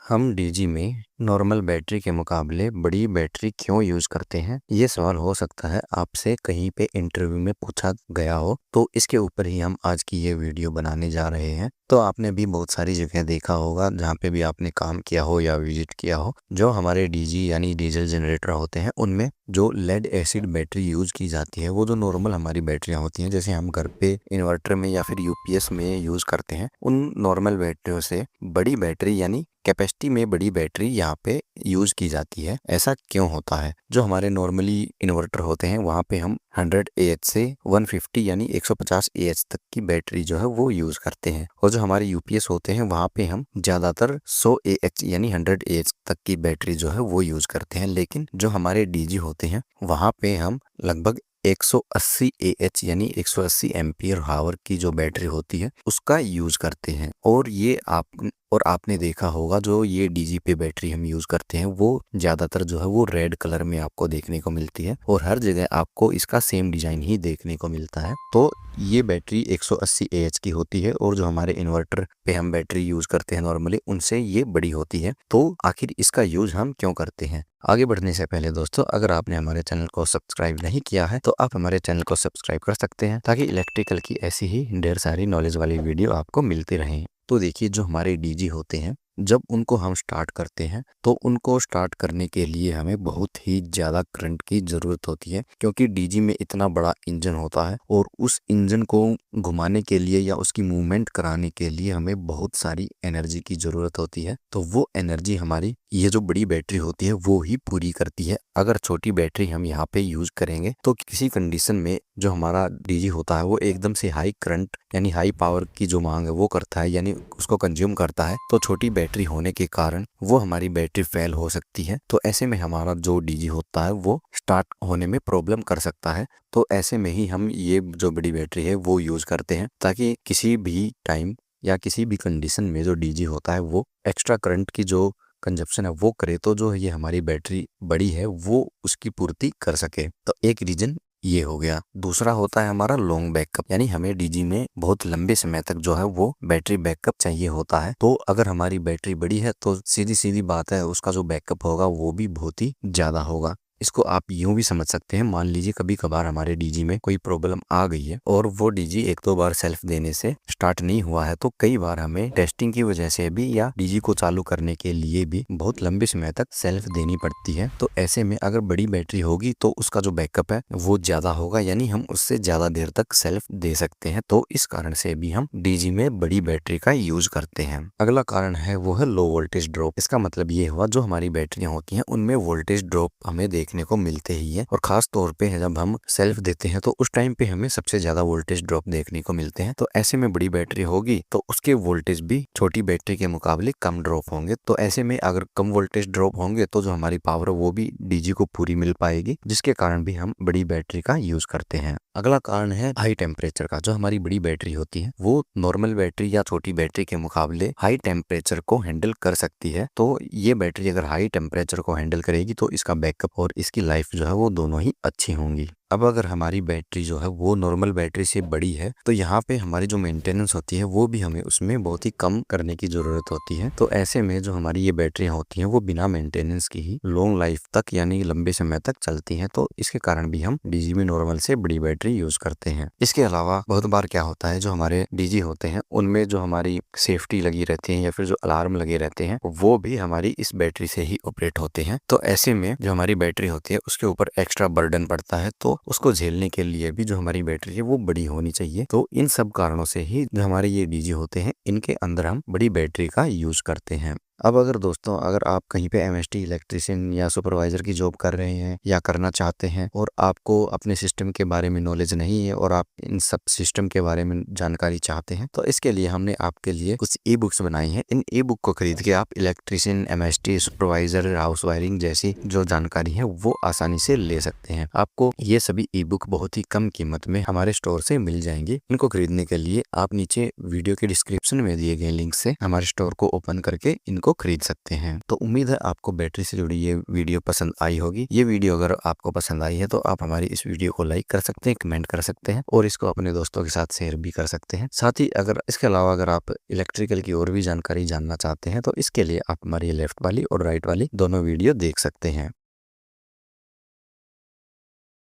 हम डीजी में normal battery के मुकाबले बड़ी बैटरी क्यों यूज करते हैं? ये सवाल हो सकता है आपसे कहीं पे इंटरव्यू में पूछा गया हो, तो इसके ऊपर ही हम आज की ये वीडियो बनाने जा रहे हैं। तो आपने भी बहुत सारी जगह देखा होगा जहाँ पे भी आपने काम किया हो या विजिट किया हो, जो हमारे डीजी यानी डीजल जनरेटर होते हैं उनमें जो लेड एसिड बैटरी यूज की जाती है, वो जो नॉर्मल हमारी बैटरियां होती हैं जैसे हम घर पे इन्वर्टर में या फिर यूपीएस में यूज करते हैं, उन नॉर्मल बैटरियों से बड़ी बैटरी यानी कैपेसिटी में बड़ी बैटरी यहाँ पे यूज की जाती है। ऐसा क्यों होता है? जो हमारे नॉर्मली इन्वर्टर होते हैं वहाँ पे हम 100 AH से 150 यानी 150 AH तक की बैटरी जो है वो यूज करते हैं, और जो हमारे यूपीएस होते हैं वहाँ पे हम ज्यादातर 100 AH यानी 100 AH तक की बैटरी जो है वो यूज करते हैं। लेकिन जो हमारे डीजी होते हैं वहाँ पे हम लगभग 180 AH यानी 180 एम्पियर हावर की जो बैटरी होती है उसका यूज करते हैं। और आपने देखा होगा जो ये डीजी पे बैटरी हम यूज करते हैं वो ज्यादातर जो है वो रेड कलर में आपको देखने को मिलती है, और हर जगह आपको इसका सेम डिजाइन ही देखने को मिलता है। तो ये बैटरी 180 AH की होती है, और जो हमारे इन्वर्टर पे हम बैटरी यूज करते हैं नॉर्मली उनसे ये बड़ी होती है। तो आखिर इसका यूज हम क्यों करते हैं? आगे बढ़ने से पहले दोस्तों, अगर आपने हमारे चैनल को सब्सक्राइब नहीं किया है तो आप हमारे चैनल को सब्सक्राइब कर सकते हैं, ताकि इलेक्ट्रिकल की ऐसी ही ढेर सारी नॉलेज वाली वीडियो आपको मिलती रहें। तो देखिए, जो हमारे डीजी होते हैं जब उनको हम स्टार्ट करते हैं तो उनको स्टार्ट करने के लिए हमें बहुत ही ज़्यादा करंट की ज़रूरत होती है, क्योंकि डीजी में इतना बड़ा इंजन होता है और उस इंजन को घुमाने के लिए या उसकी मूवमेंट कराने के लिए हमें बहुत सारी एनर्जी की ज़रूरत होती है। तो वो एनर्जी हमारी ये जो बड़ी बैटरी होती है वो ही पूरी करती है। अगर छोटी बैटरी हम यहाँ पे यूज करेंगे तो किसी कंडीशन में जो हमारा डीजी होता है वो एकदम से हाई करंट यानी हाई पावर की जो मांग है वो करता है, यानी उसको कंज्यूम करता है। तो छोटी बैटरी होने के कारण वो हमारी बैटरी फेल हो सकती है। तो ऐसे में हमारा जो डीजी होता है वो स्टार्ट होने में प्रॉब्लम कर सकता है। तो ऐसे में ही हम ये जो बड़ी बैटरी है वो यूज करते हैं, ताकि किसी भी टाइम या किसी भी कंडीशन में जो डीजी होता है वो एक्स्ट्रा करंट की जो कंजप्शन है वो करे, तो जो ये हमारी बैटरी बड़ी है वो उसकी पूर्ति कर सके। तो एक रीजन ये हो गया। दूसरा होता है हमारा लॉन्ग बैकअप, यानी हमें डीजी में बहुत लंबे समय तक जो है वो बैटरी बैकअप चाहिए होता है। तो अगर हमारी बैटरी बड़ी है तो सीधी सीधी बात है उसका जो बैकअप होगा वो भी बहुत ही ज्यादा होगा। इसको आप यूं भी समझ सकते हैं, मान लीजिए कभी कभार हमारे डीजी में कोई प्रॉब्लम आ गई है और वो डीजी एक दो बार सेल्फ देने से स्टार्ट नहीं हुआ है, तो कई बार हमें टेस्टिंग की वजह से भी या डीजी को चालू करने के लिए भी बहुत लंबे समय तक सेल्फ देनी पड़ती है। तो ऐसे में अगर बड़ी बैटरी होगी तो उसका जो बैकअप है वो ज्यादा होगा, यानी हम उससे ज्यादा देर तक सेल्फ दे सकते हैं। तो इस कारण से भी हम डीजी में बड़ी बैटरी का यूज करते हैं। अगला कारण है वो है लो वोल्टेज ड्रॉप। इसका मतलब ये हुआ जो हमारी बैटरियां होती हैं उनमें वोल्टेज ड्रॉप हमें देखने को मिलते ही है, और खास तौर पे जब हम सेल्फ देते हैं तो उस टाइम पे हमें सबसे ज्यादा वोल्टेज ड्रॉप देखने को मिलते हैं। तो ऐसे में बड़ी बैटरी होगी तो उसके वोल्टेज भी छोटी बैटरी के मुकाबले कम ड्रॉप होंगे। तो ऐसे में अगर कम वोल्टेज ड्रॉप होंगे तो जो हमारी पावर है वो भी डीजी को पूरी मिल पाएगी, जिसके कारण भी हम बड़ी बैटरी का यूज करते हैं। अगला कारण है हाई टेम्परेचर का। जो हमारी बड़ी बैटरी होती है वो नॉर्मल बैटरी या छोटी बैटरी के मुकाबले हाई टेम्परेचर को हैंडल कर सकती है। तो ये बैटरी अगर हाई टेम्परेचर को हैंडल करेगी तो इसका बैकअप और इसकी लाइफ जो है वो दोनों ही अच्छी होंगी। अब अगर हमारी बैटरी जो है वो नॉर्मल बैटरी से बड़ी है तो यहाँ पे हमारी जो मेंटेनेंस होती है वो भी हमें उसमें बहुत ही कम करने की जरूरत होती है। तो ऐसे में जो हमारी ये बैटरियां होती हैं वो बिना मेंटेनेंस की ही लॉन्ग लाइफ तक यानी लंबे समय तक चलती हैं। तो इसके कारण भी हम डीजी में नॉर्मल से बड़ी बैटरी यूज करते हैं। इसके अलावा बहुत बार क्या होता है, जो हमारे डीजी होते हैं उनमें जो हमारी सेफ्टी लगी रहती है या फिर जो अलार्म लगे रहते हैं वो भी हमारी इस बैटरी से ही ऑपरेट होते हैं। तो ऐसे में जो हमारी बैटरी होती है उसके ऊपर एक्स्ट्रा बर्डन पड़ता है, तो उसको झेलने के लिए भी जो हमारी बैटरी है वो बड़ी होनी चाहिए। तो इन सब कारणों से ही जो हमारे ये डीजी होते हैं इनके अंदर हम बड़ी बैटरी का यूज करते हैं। अब अगर आप कहीं पे एमएसटी इलेक्ट्रिशियन या सुपरवाइजर की जॉब कर रहे हैं या करना चाहते हैं और आपको अपने सिस्टम के बारे में नॉलेज नहीं है और आप इन सब सिस्टम के बारे में जानकारी चाहते हैं, तो इसके लिए हमने आपके लिए कुछ ई बुक्स बनाई हैं। इन ई बुक को खरीद के आप electrician, MST, supervisor, house wiring जैसी जो जानकारी है वो आसानी से ले सकते हैं। आपको ये सभी ई बुक बहुत ही कम कीमत में हमारे स्टोर से मिल जाएंगे। इनको खरीदने के लिए आप नीचे वीडियो के डिस्क्रिप्शन में दिए गए लिंक से हमारे स्टोर को ओपन करके इनको को खरीद सकते हैं। तो उम्मीद है आपको बैटरी से जुड़ी ये वीडियो पसंद आई होगी। ये वीडियो अगर आपको पसंद आई है तो आप हमारी इस वीडियो को लाइक कर सकते हैं, कमेंट कर सकते हैं और इसको अपने दोस्तों के साथ शेयर भी कर सकते हैं। साथ ही अगर इसके अलावा अगर आप इलेक्ट्रिकल की और भी जानकारी जानना चाहते हैं तो इसके लिए आप हमारी लेफ्ट वाली और राइट वाली दोनों वीडियो देख सकते हैं।